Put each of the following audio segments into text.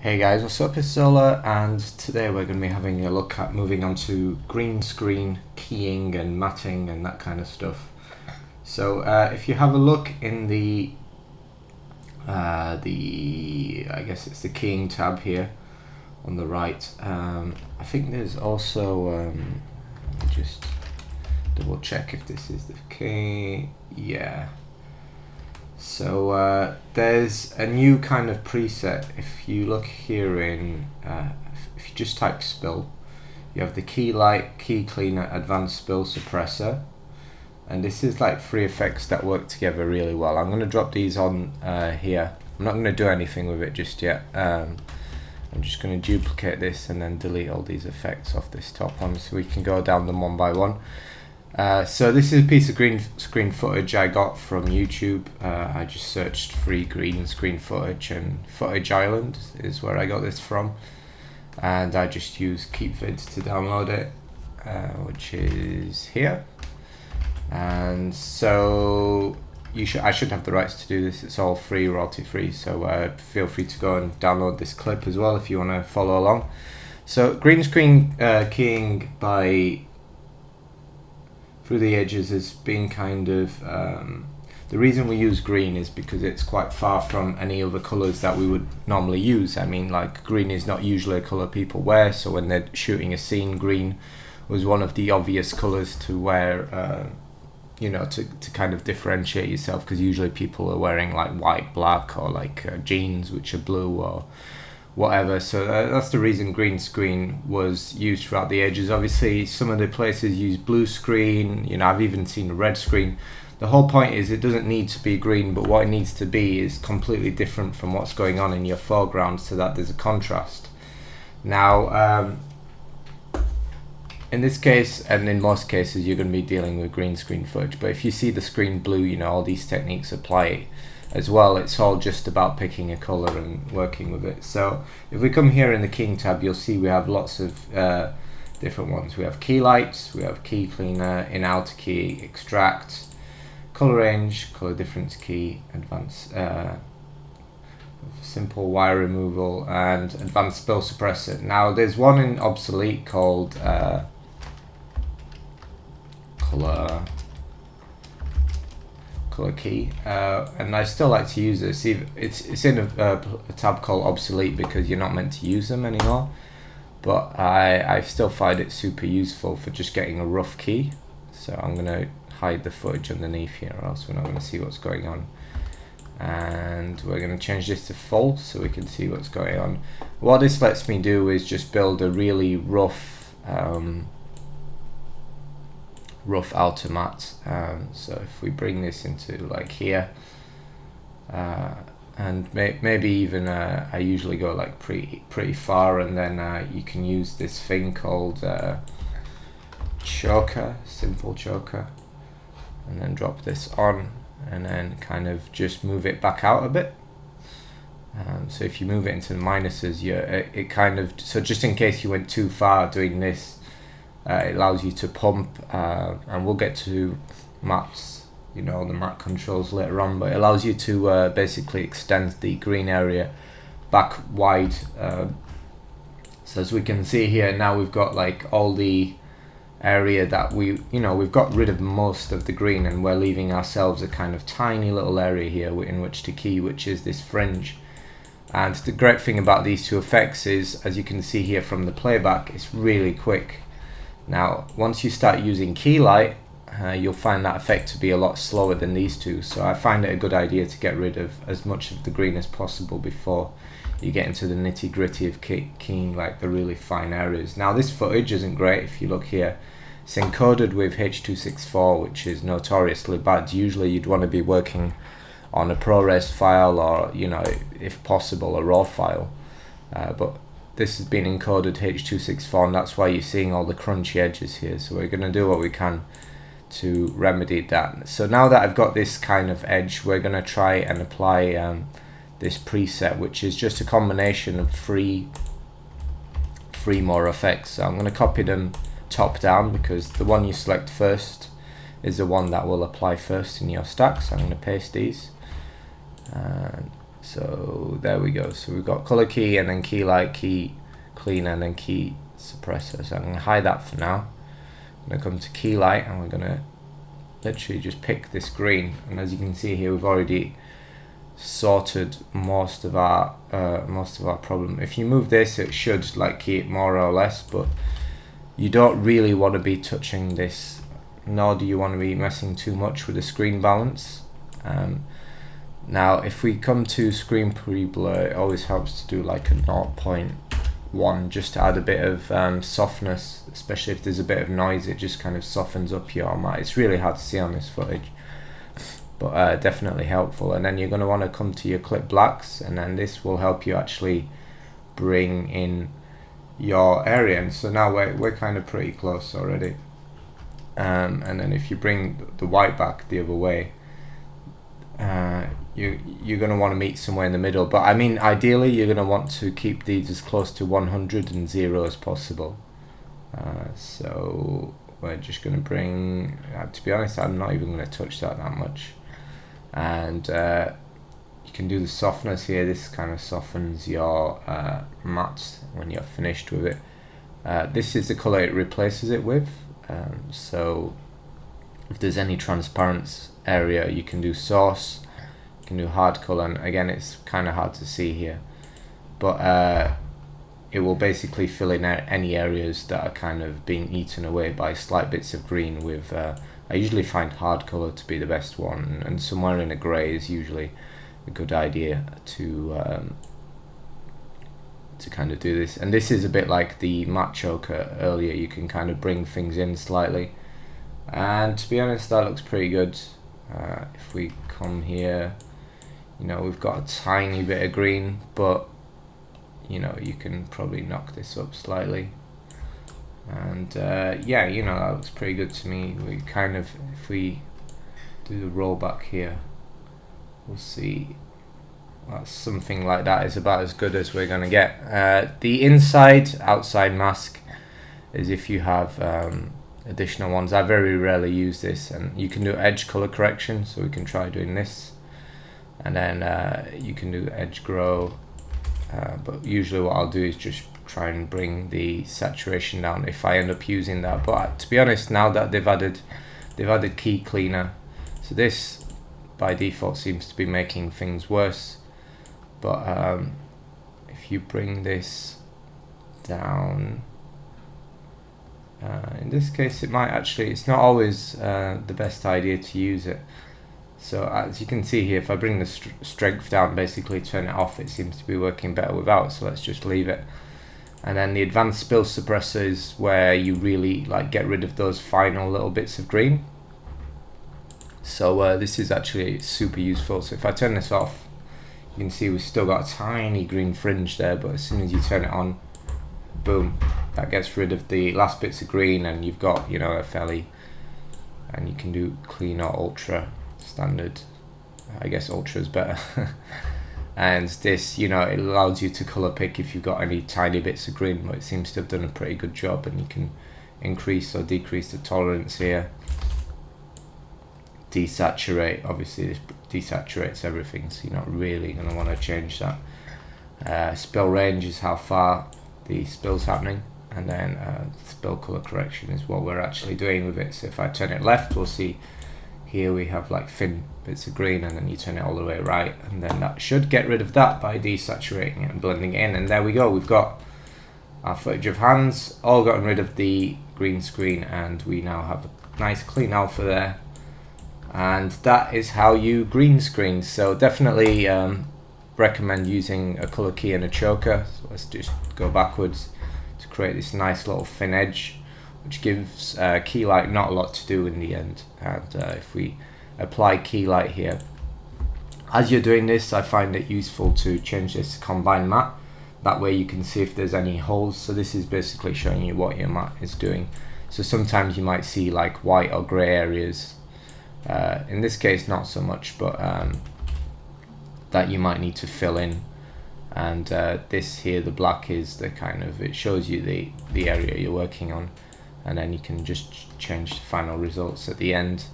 Hey guys, what's up? It's Zola, and today we're going to be having a look at moving on to green screen keying and matting and that kind of stuff. So if you have a look in I guess it's the keying tab here on the right. I think there's also let me just double check if this is the key. Yeah. So there's a new kind of preset. If you look here in, if you just type spill, you have the key light, key cleaner, advanced spill suppressor, and this is like three effects that work together really well. I'm going to drop these on here. I'm not going to do anything with it just yet. I'm just going to duplicate this and then delete all these effects off this top one so we can go down them one by one. So this is a piece of green screen footage I got from YouTube. I just searched free green screen footage, and Footage Island is where I got this from, and I just used KeepVid to download it, which is here. And so I should have the rights to do this. It's all free, royalty free, so feel free to go and download this clip as well if you want to follow along. So green screen keying by through the edges has been kind of the reason we use green is because it's quite far from any other colors that we would normally use. I mean, like, green is not usually a color people wear, so when they're shooting a scene, green was one of the obvious colors to wear, you know, to kind of differentiate yourself, because usually people are wearing like white, black, or like jeans which are blue or whatever. So that's the reason green screen was used throughout the ages. Obviously some of the places use blue screen, you know, I've even seen a red screen. The whole point is it doesn't need to be green, but what it needs to be is completely different from what's going on in your foreground, so that there's a contrast. Now in this case, and in most cases, you're going to be dealing with green screen footage, but if you see the screen blue, you know, all these techniques apply as well. It's all just about picking a color and working with it. So if we come here in the keying tab, you'll see we have lots of different ones. We have key lights, we have key cleaner, in outer key, extract, color range, color difference key, advanced simple wire removal, and advanced spill suppressor. Now there's one in obsolete called color key, and I still like to use this. It's in a tab called obsolete because you're not meant to use them anymore, but I still find it super useful for just getting a rough key. So I'm going to hide the footage underneath here, or else we're not going to see what's going on. And we're going to change this to full so we can see what's going on. What this lets me do is just build a really rough outer mat. So if we bring this into like here, and maybe even I usually go like pretty far, and then you can use this thing called choker, simple choker, and then drop this on, and then kind of just move it back out a bit. So if you move it into the minuses, it kind of, so just in case you went too far doing this, it allows you to pump, and we'll get to maps, you know, the map controls later on, but it allows you to basically extend the green area back wide. So as we can see here, now we've got like all the area that we've got rid of most of the green, and we're leaving ourselves a kind of tiny little area here in which to key, which is this fringe. And the great thing about these two effects is, as you can see here from the playback, it's really quick. Now once you start using key light, you'll find that effect to be a lot slower than these two, so I find it a good idea to get rid of as much of the green as possible before you get into the nitty gritty of keying like the really fine areas. Now this footage isn't great. If you look here, it's encoded with H.264, which is notoriously bad. Usually you'd want to be working on a ProRes file, or, you know, if possible, a RAW file, but this has been encoded H.264, and that's why you're seeing all the crunchy edges here. So we're going to do what we can to remedy that. So now that I've got this kind of edge, we're going to try and apply this preset, which is just a combination of three more effects. So I'm going to copy them top down, because the one you select first is the one that will apply first in your stack. So I'm going to paste these. So there we go. So we've got color key and then key light, key cleaner, and then key suppressor. So I'm going to hide that for now. I'm going to come to key light and we're going to literally just pick this green, and as you can see here, we've already sorted most of our problem. If you move this, it should like key it more or less, but you don't really want to be touching this, nor do you want to be messing too much with the screen balance. Now if we come to screen pre-blur, it always helps to do like a 0.1 just to add a bit of softness, especially if there's a bit of noise. It just kind of softens up your matte. It's really hard to see on this footage, but definitely helpful. And then you're going to want to come to your clip blacks, and then this will help you actually bring in your area. And so now we're kind of pretty close already. And then if you bring the white back the other way, you're going to want to meet somewhere in the middle. But I mean, ideally you're going to want to keep these as close to 100 and 0 as possible. So we're just going to bring, to be honest, I'm not even going to touch that much. And you can do the softness here. This kind of softens your matte when you're finished with it. This is the color it replaces it with. So if there's any transparent area, you can do source, you can do hard color, and again it's kind of hard to see here, but it will basically fill in any areas that are kind of being eaten away by slight bits of green with I usually find hard color to be the best one, and somewhere in a gray is usually a good idea to kind of do this. And this is a bit like the matte choker earlier, you can kind of bring things in slightly, and to be honest that looks pretty good. If we come here, you know, we've got a tiny bit of green, but you know, you can probably knock this up slightly, and yeah, you know, that looks pretty good to me. We kind of, if we do the rollback here, we'll see that's something like that is about as good as we're going to get. The inside outside mask is if you have additional ones. I very rarely use this, and you can do edge color correction, so we can try doing this, and then you can do edge grow, but usually what I'll do is just try and bring the saturation down if I end up using that. But to be honest, now that they've added key cleaner, so this by default seems to be making things worse, but if you bring this down, in this case it might actually, it's not always the best idea to use it. So as you can see here, if I bring the strength down, basically turn it off, it seems to be working better without, so let's just leave it. And then the advanced spill suppressor is where you really like get rid of those final little bits of green. So this is actually super useful. So if I turn this off, you can see we've still got a tiny green fringe there, but as soon as you turn it on, boom, that gets rid of the last bits of green, and you've got, you know, a fairly, and you can do clean or ultra standard. I guess ultra is better. And this, you know, it allows you to color pick if you've got any tiny bits of green, but it seems to have done a pretty good job, and you can increase or decrease the tolerance here. Desaturate, obviously this desaturates everything, so you're not really going to want to change that. Spill range is how far the spill's happening, and then spill color correction is what we're actually doing with it. So if I turn it left, we'll see here we have like thin bits of green, and then you turn it all the way right, and then that should get rid of that by desaturating it and blending it in. And there we go, we've got our footage of hands all gotten rid of the green screen, and we now have a nice clean alpha there. And that is how you green screen. So definitely recommend using a color key and a choker. So let's just go backwards to create this nice little thin edge, which gives key light not a lot to do in the end. And if we apply key light here, as you're doing this, I find it useful to change this to combine matte. That way you can see if there's any holes. So this is basically showing you what your matte is doing. So sometimes you might see like white or gray areas. In this case not so much, but that you might need to fill in. And this here, the black, is the kind of, it shows you the area you're working on, and then you can just change the final results at the end.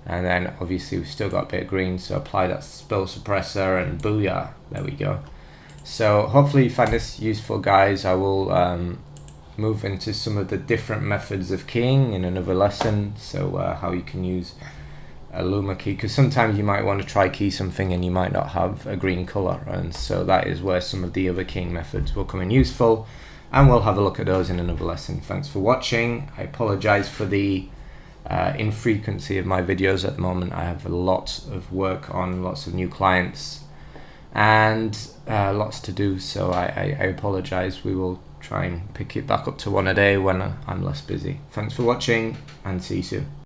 And then obviously we've still got a bit of green, so apply that spill suppressor and booyah, there we go. So hopefully you find this useful, guys. I will move into some of the different methods of keying in another lesson, so how you can use a luma key, because sometimes you might want to try key something and you might not have a green color, and so that is where some of the other keying methods will come in useful, and we'll have a look at those in another lesson. Thanks for watching. I apologize for the infrequency of my videos at the moment. I have a lot of work on, lots of new clients, and lots to do, so I apologize. We will try and pick it back up to one a day when I'm less busy. Thanks for watching, and see you soon.